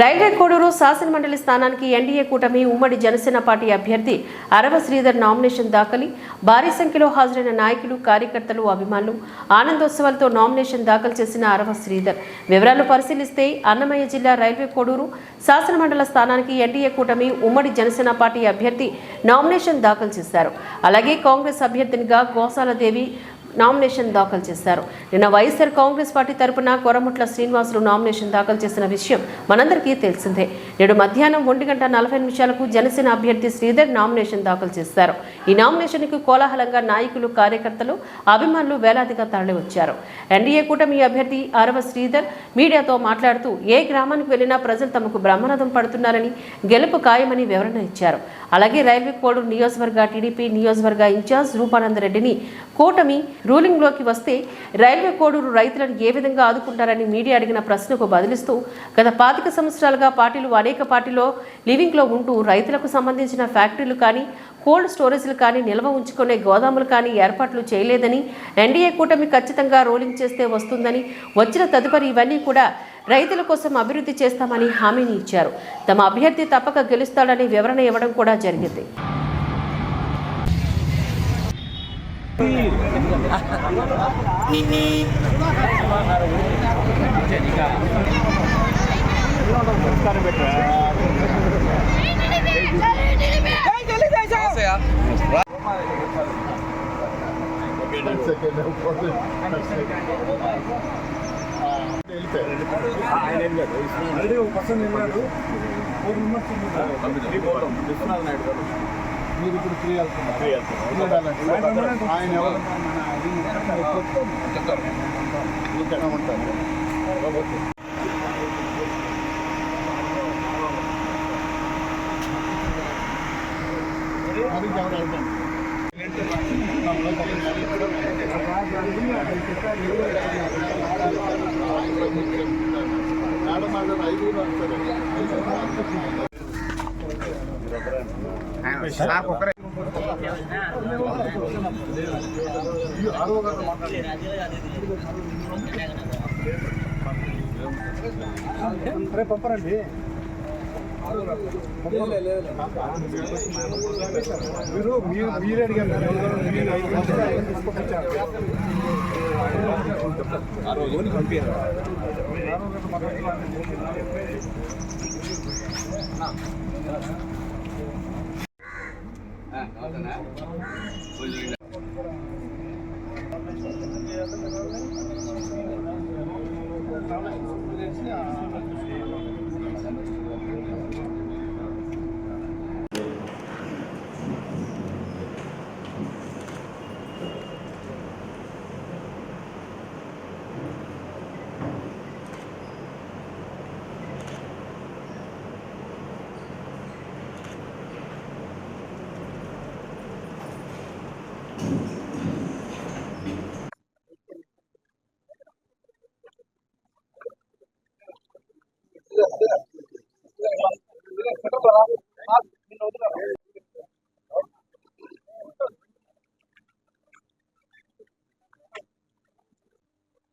Railway Koduru శాసనమండలి స్థానానికి NDA కూటమి ఉమ్మడి జనసేన పార్టీ అభ్యర్థి అరవ శ్రీధర్ నామినేషన్ దాఖలు భారీ సంఖ్యలో హాజరైన నాయకులు కార్యకర్తలు అభిమానులు ఆనందోత్సవాలతో నామినేషన్ దాఖలు చేసిన అరవ శ్రీధర్ వివరాలు పరిశీలిస్తే అన్నమయ్య జిల్లా రైల్వే కోడూరు శాసనమండలి స్థానానికి ఎన్డీఏ కూటమి ఉమ్మడి జనసేన పార్టీ అభ్యర్థి నామినేషన్ దాఖలు చేశారు. అలాగే కాంగ్రెస్ అభ్యర్థినిగా గోసాలదేవి నామినేషన్ దాఖలు చేశారు. నిన్న వైఎస్ఆర్ కాంగ్రెస్ పార్టీ తరపున కొరముట్ల శ్రీనివాసులు నామినేషన్ దాఖలు చేసిన విషయం మనందరికీ తెలిసిందే. నేడు మధ్యాహ్నం 1:40 జనసేన అభ్యర్థి శ్రీధర్ నామినేషన్ దాఖలు చేశారు. ఈ నామినేషన్కు కోలాహలంగా నాయకులు కార్యకర్తలు అభిమానులు వేలాదిగా తరలివచ్చారు. ఎన్డీఏ కూటమి అభ్యర్థి అరవ శ్రీధర్ మీడియాతో మాట్లాడుతూ ఏ గ్రామానికి వెళ్లినా ప్రజలు తమకు బ్రహ్మరథం పడుతున్నారని గెలుపు ఖాయమని వివరణ ఇచ్చారు. అలాగే రైల్వే కోడూరు నియోజకవర్గ టీడీపీ నియోజకవర్గ ఇన్ఛార్జ్ రూపానందరెడ్డిని కూటమి రూలింగ్లోకి వస్తే రైల్వే కోడూరు రైతులను ఏ విధంగా ఆదుకుంటారని మీడియా అడిగిన ప్రశ్నకు బదిలిస్తూ గత 25 సంవత్సరాలుగా అనేక పార్టీలో లివింగ్లో ఉంటూ రైతులకు సంబంధించిన ఫ్యాక్టరీలు కానీ కోల్డ్ స్టోరేజ్లు కానీ నిల్వ ఉంచుకునే గోదాములు కానీ ఏర్పాట్లు చేయలేదని, ఎన్డీఏ కూటమి ఖచ్చితంగా రోలింగ్ చేస్తే వస్తుందని, వచ్చిన తదుపరి ఇవన్నీ కూడా రైతుల కోసం అభివృద్ధి చేస్తామని హామీని ఇచ్చారు. తమ అభ్యర్థి తప్పక గెలుస్తాడని వివరణ ఇవ్వడం కూడా జరిగింది. మీరు ఇప్పుడు ఫ్రీ వెళ్తున్నారు. ఆయన ఎవరు ఉంటారు. పంపరండి. మీరు అడిగారు పంపించారు.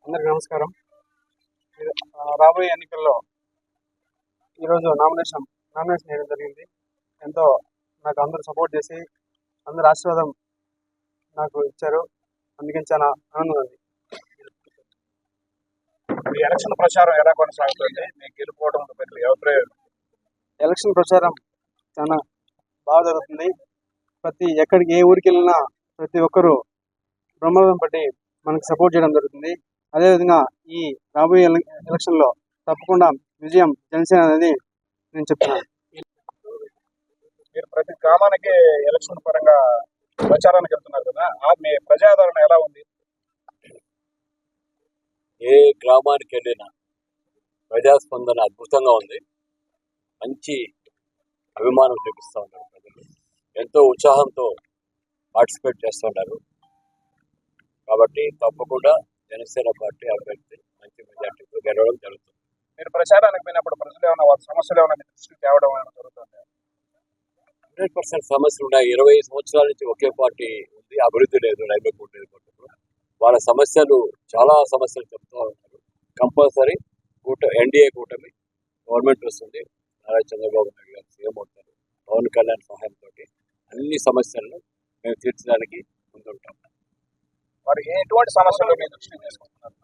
అందరికి నమస్కారం. రాబోయే ఎన్నికల్లో ఈరోజు నామినేషన్ వేయడం జరిగింది. ఎంతో నాకు అందరూ సపోర్ట్ చేసి అందరు ఆశీర్వాదం నాకు ఇచ్చారు. అందుకని చాలా ఆనందంగా ఉంది. ఎలక్షన్ ప్రచారం ఎలా కొనసాగుతుంది? మీకు గెలుపుకోవడం ఎలక్షన్ ప్రచారం చాలా బాగా జరుగుతుంది. ఎక్కడికి ఏ ఊరికి వెళ్ళినా ప్రతి ఒక్కరూ బ్రహ్మరథం పట్టి మనకు సపోర్ట్ చేయడం జరుగుతుంది. అదేవిధంగా ఈ రాబోయే ఎలక్షన్లో తప్పకుండా విజయం జనసేన అనేది నేను చెప్తున్నాను. మీరు ప్రతి గ్రామానికి ఎలక్షన్ పరంగా ప్రచారానికి వెళ్తున్నారు కదా, మీ ప్రజాదరణ ఎలా ఉంది? ఏ గ్రామానికి వెళ్ళినా ప్రజాస్పందన అద్భుతంగా ఉంది. మంచి అభిమానం చూపిస్తూ ఉన్నారు. ప్రజలు ఎంతో ఉత్సాహంతో పార్టిసిపేట్ చేస్తూ ఉన్నారు. కాబట్టి తప్పకుండా జనసేన పార్టీ అభ్యర్థి మంచి మెజార్టీతో గెలవడం జరుగుతుంది. మీరు ప్రచారానికి పోయినప్పుడు ప్రజలు ఏమైనా వారి సమస్యలు ఏమైనా దృష్టికి తేవడం జరుగుతుంది? 100% సమస్యలు ఉన్నాయి. 20 సంవత్సరాల నుంచి ఒకే పార్టీ ఉంది, అభివృద్ధి లేదు రైల్వే కోర్టు నియోజకవర్గంలో. వాళ్ళ సమస్యలు చాలా సమస్యలు చెప్తూ ఉంటారు. కంపల్సరీ ఎన్డీఏ కూటమి గవర్నమెంట్ వస్తుంది, నారా చంద్రబాబు నాయుడు గారు సీఎం అవుతారు, పవన్ కళ్యాణ్ సహాయంతో అన్ని సమస్యలను మేము తీర్చడానికి ముందుంటాం. మరి ఎటువంటి సమస్యలు మీ దృష్టికి తీసుకుంటున్నారు?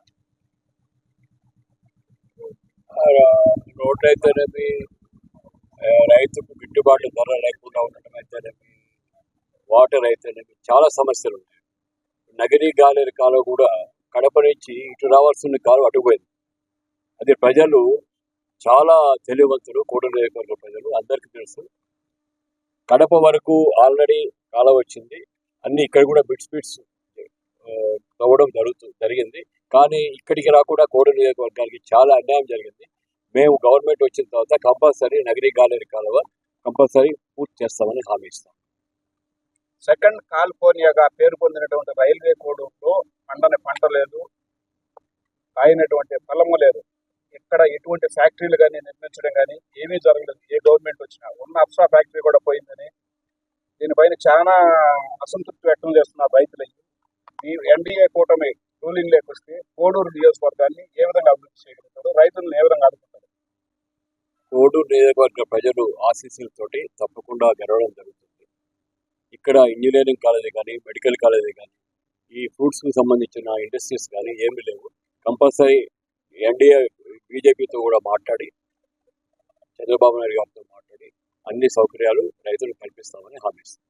రోడ్లు అయితేనేమి, రైతుకు గిట్టుబాటు ధర లేకుండా ఉండటం అయితేనేమి, వాటర్ అయితేనేమి, చాలా సమస్యలు ఉన్నాయి. నగిరి గాలేరు కాలువ కూడా కడప నుంచి ఇటు రావాల్సిన కాలువ అటుపోయింది. అది ప్రజలు చాలా తెలివివంతులు, కోటూరు నియోజకవర్గ ప్రజలు అందరికీ తెలుసు. కడప వరకు ఆల్రెడీ కాలువ వచ్చింది, అన్ని ఇక్కడ కూడా బిట్స్ తవ్వడం జరిగింది. కానీ ఇక్కడికి రాకుండా కోటూరు నియోజకవర్గానికి చాలా అన్యాయం జరిగింది. మేము గవర్నమెంట్ వచ్చిన తర్వాత కంపల్సరీ నగిరి గాలేరు కాలువ కంపల్సరీ పూర్తి చేస్తామని హామీ ఇస్తాం. సెకండ్ కాలిఫోర్నియాగా పేరు పొందినటువంటి రైల్వే కోడూరులో పండని పంట లేదు, కాయినటువంటి ఫలము లేదు. ఇక్కడ ఎటువంటి ఫ్యాక్టరీలు కానీ నిర్మించడం కానీ ఏమీ జరగలేదు. ఏ గవర్నమెంట్ వచ్చినా ఉన్న అప్సా ఫ్యాక్టరీ కూడా పోయిందని దీనిపైన చాలా అసంతృప్తి వ్యక్తం చేస్తున్నారు రైతులు. ఈ ఎన్డీఏ కూటమి రూలింగ్ లేకొస్తే కోడూరు నియోజకవర్గాన్ని ఏ విధంగా అభివృద్ధి చేయగలుగుతారు, రైతులను ఏ విధంగా ఆదుకుంటారు? కోడూరు నియోజకవర్గ ప్రజలు ఆశీస్సులతోటి తప్పకుండా గెలవడం జరుగుతుంది. ఇక్కడ ఇంజనీరింగ్ కాలేజీ కానీ, మెడికల్ కాలేజీ కానీ, ఈ ఫ్రూట్స్కి సంబంధించిన ఇండస్ట్రీస్ కానీ ఏమీ లేవు. కంపల్సరీ ఎన్డీఏ బీజేపీతో కూడా మాట్లాడి, చంద్రబాబు నాయుడు గారితో మాట్లాడి అన్ని సౌకర్యాలు రైతులకు కల్పిస్తామని హామీ ఇస్తాం.